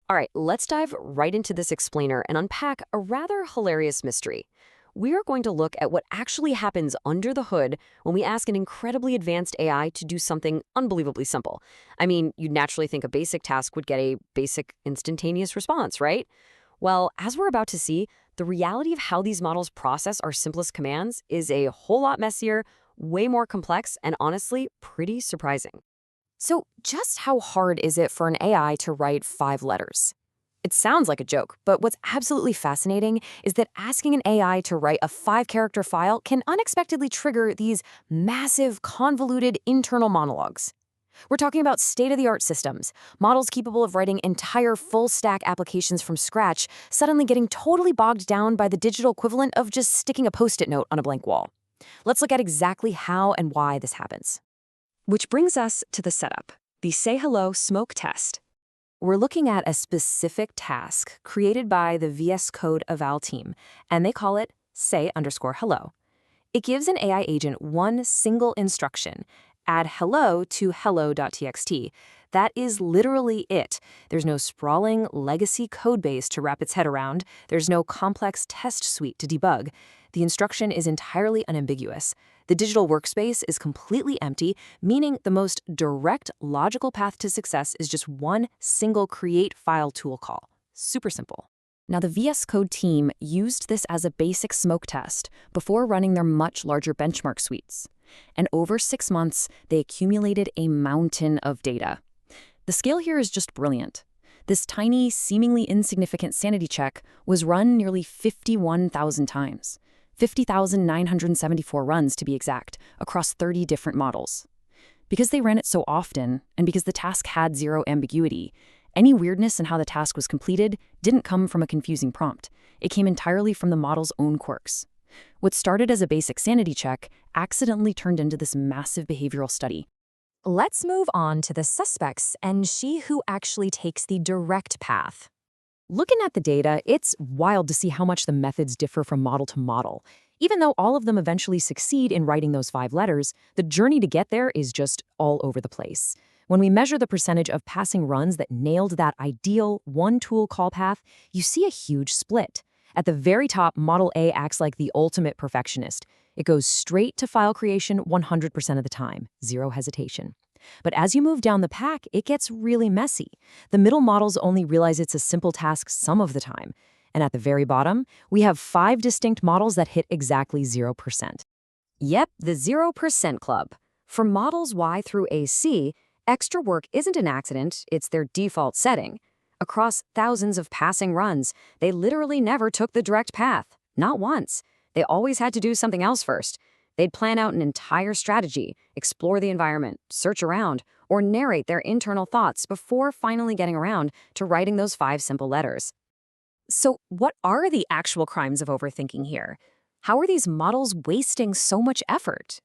All right, let's dive right into this explainer and unpack a rather hilarious mystery. We are going to look at what actually happens under the hood when we ask an incredibly advanced AI to do something unbelievably simple. I mean, you'd naturally think a basic task would get a basic instantaneous response, right? Well, as we're about to see, the reality of how these models process our simplest commands is a whole lot messier, way more complex, and honestly, pretty surprising. So, just how hard is it for an AI to write 5 letters? It sounds like a joke, but what's absolutely fascinating is that asking an AI to write a 5 character file can unexpectedly trigger these massive, convoluted internal monologues. We're talking about state-of-the-art systems, models capable of writing entire full-stack applications from scratch, suddenly getting totally bogged down by the digital equivalent of just sticking a post-it note on a blank wall. Let's look at exactly how and why this happens. Which brings us to the setup, the Say Hello smoke test. We're looking at a specific task created by the VS Code eval team, and they call it say_hello. It gives an AI agent one single instruction: add hello to hello.txt. That is literally it. There's no sprawling legacy codebase to wrap its head around. There's no complex test suite to debug. The instruction is entirely unambiguous. The digital workspace is completely empty, meaning the most direct logical path to success is just one single create file tool call. Super simple. Now, the VS Code team used this as a basic smoke test before running their much larger benchmark suites. And over 6 months, they accumulated a mountain of data. The scale here is just brilliant. This tiny, seemingly insignificant sanity check was run nearly 51,000 times. 50,974 runs to be exact, across 30 different models. Because they ran it so often, and because the task had zero ambiguity, any weirdness in how the task was completed didn't come from a confusing prompt. It came entirely from the model's own quirks. What started as a basic sanity check accidentally turned into this massive behavioral study. Let's move on to the suspects and she who actually takes the direct path. Looking at the data, it's wild to see how much the methods differ from model to model. Even though all of them eventually succeed in writing those 5 letters, the journey to get there is just all over the place. When we measure the percentage of passing runs that nailed that ideal one-tool call path, you see a huge split. At the very top, Model A acts like the ultimate perfectionist. It goes straight to file creation 100% of the time, zero hesitation. But as you move down the pack, it gets really messy. The middle models only realize it's a simple task some of the time. And at the very bottom, we have 5 distinct models that hit exactly 0%. Yep, the 0% club. For models Y through AC, extra work isn't an accident, it's their default setting. Across thousands of passing runs, they literally never took the direct path. Not once. They always had to do something else first. They'd plan out an entire strategy, explore the environment, search around, or narrate their internal thoughts before finally getting around to writing those 5 simple letters. So, what are the actual crimes of overthinking here? How are these models wasting so much effort?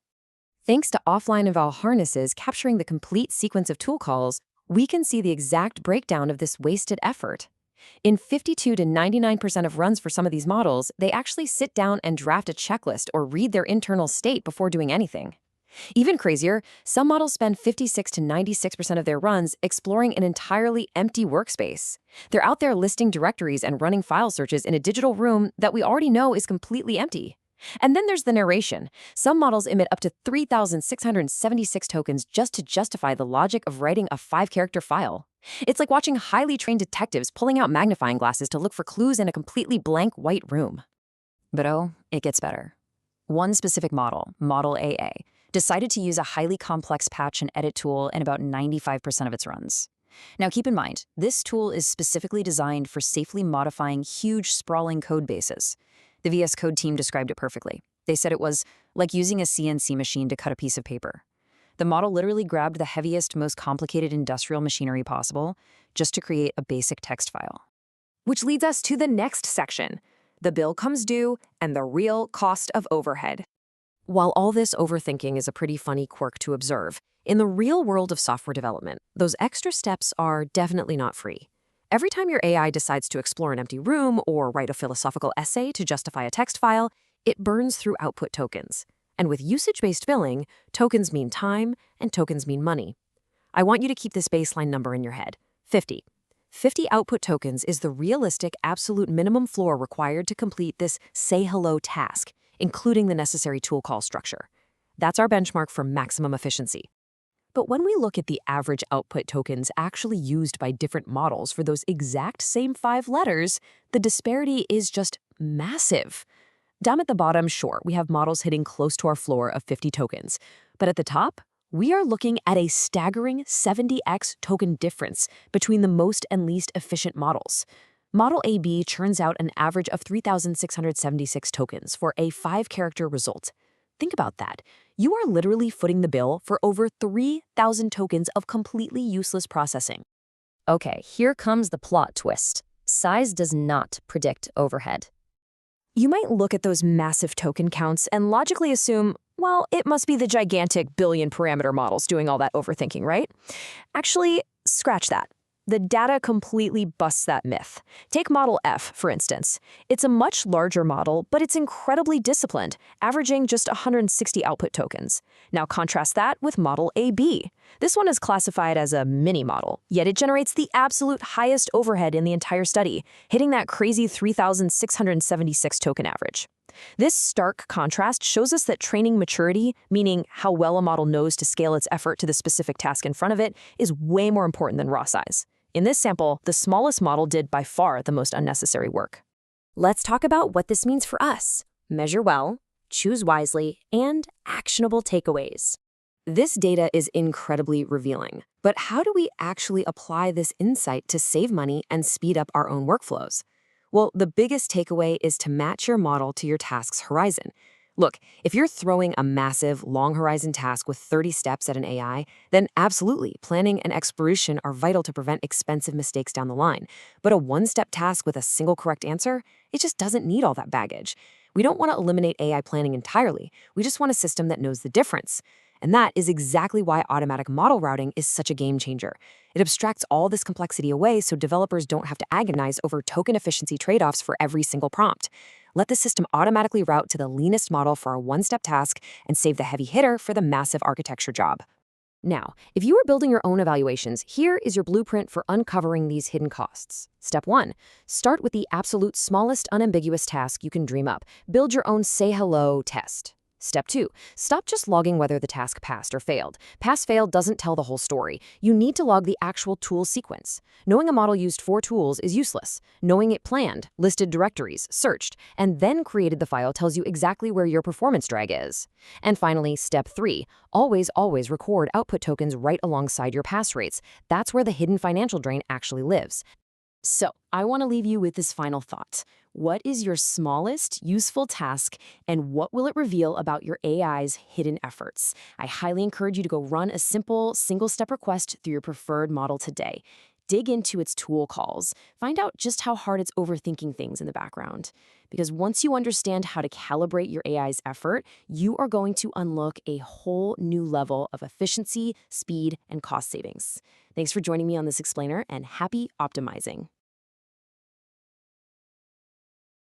Thanks to offline eval harnesses capturing the complete sequence of tool calls, we can see the exact breakdown of this wasted effort. In 52 to 99% of runs for some of these models, they actually sit down and draft a checklist or read their internal state before doing anything. Even crazier, some models spend 56 to 96% of their runs exploring an entirely empty workspace. They're out there listing directories and running file searches in a digital room that we already know is completely empty. And then there's the narration. Some models emit up to 3,676 tokens just to justify the logic of writing a 5-character file. It's like watching highly trained detectives pulling out magnifying glasses to look for clues in a completely blank white room. But oh, it gets better. One specific model, Model AA, decided to use a highly complex patch and edit tool in about 95% of its runs. Now keep in mind, this tool is specifically designed for safely modifying huge sprawling code bases. The VS Code team described it perfectly. They said it was like using a CNC machine to cut a piece of paper. The model literally grabbed the heaviest, most complicated industrial machinery possible just to create a basic text file. Which leads us to the next section. The bill comes due and the real cost of overhead. While all this overthinking is a pretty funny quirk to observe, in the real world of software development, those extra steps are definitely not free. Every time your AI decides to explore an empty room or write a philosophical essay to justify a text file, it burns through output tokens. And with usage-based billing, tokens mean time and tokens mean money. I want you to keep this baseline number in your head, 50. 50 output tokens is the realistic absolute minimum floor required to complete this say hello task, including the necessary tool call structure. That's our benchmark for maximum efficiency. But when we look at the average output tokens actually used by different models for those exact same 5 letters, the disparity is just massive. Down at the bottom, sure, we have models hitting close to our floor of 50 tokens. But at the top, we are looking at a staggering 70x token difference between the most and least efficient models. Model AB churns out an average of 3,676 tokens for a 5-character result. Think about that. You are literally footing the bill for over 3,000 tokens of completely useless processing. Okay, here comes the plot twist. Size does not predict overhead. You might look at those massive token counts and logically assume, well, it must be the gigantic billion-parameter models doing all that overthinking, right? Actually, scratch that. The data completely busts that myth. Take Model F, for instance. It's a much larger model, but it's incredibly disciplined, averaging just 160 output tokens. Now contrast that with Model AB. This one is classified as a mini model, yet it generates the absolute highest overhead in the entire study, hitting that crazy 3,676 token average. This stark contrast shows us that training maturity, meaning how well a model knows to scale its effort to the specific task in front of it, is way more important than raw size. In this sample, the smallest model did by far the most unnecessary work. Let's talk about what this means for us. Measure well, choose wisely, and actionable takeaways. This data is incredibly revealing, but how do we actually apply this insight to save money and speed up our own workflows? Well, the biggest takeaway is to match your model to your task's horizon. Look, if you're throwing a massive, long-horizon task with 30 steps at an AI, then absolutely, planning and exploration are vital to prevent expensive mistakes down the line. But a one-step task with a single correct answer, it just doesn't need all that baggage. We don't want to eliminate AI planning entirely. We just want a system that knows the difference. And that is exactly why automatic model routing is such a game changer. It abstracts all this complexity away so developers don't have to agonize over token efficiency trade-offs for every single prompt. Let the system automatically route to the leanest model for a one-step task and save the heavy hitter for the massive architecture job. Now, if you are building your own evaluations, here is your blueprint for uncovering these hidden costs. Step 1. Start with the absolute smallest unambiguous task you can dream up. Build your own say hello test. Step 2. Stop just logging whether the task passed or failed. Pass-fail doesn't tell the whole story. You need to log the actual tool sequence. Knowing a model used 4 tools is useless. Knowing it planned, listed directories, searched, and then created the file tells you exactly where your performance drag is. And finally, step 3. Always record output tokens right alongside your pass rates. That's where the hidden financial drain actually lives. So, I want to leave you with this final thought. What is your smallest useful task, and what will it reveal about your AI's hidden efforts? I highly encourage you to go run a simple, single-step request through your preferred model today. Dig into its tool calls. Find out just how hard it's overthinking things in the background. Because once you understand how to calibrate your AI's effort, you are going to unlock a whole new level of efficiency, speed, and cost savings. Thanks for joining me on this explainer, and happy optimizing.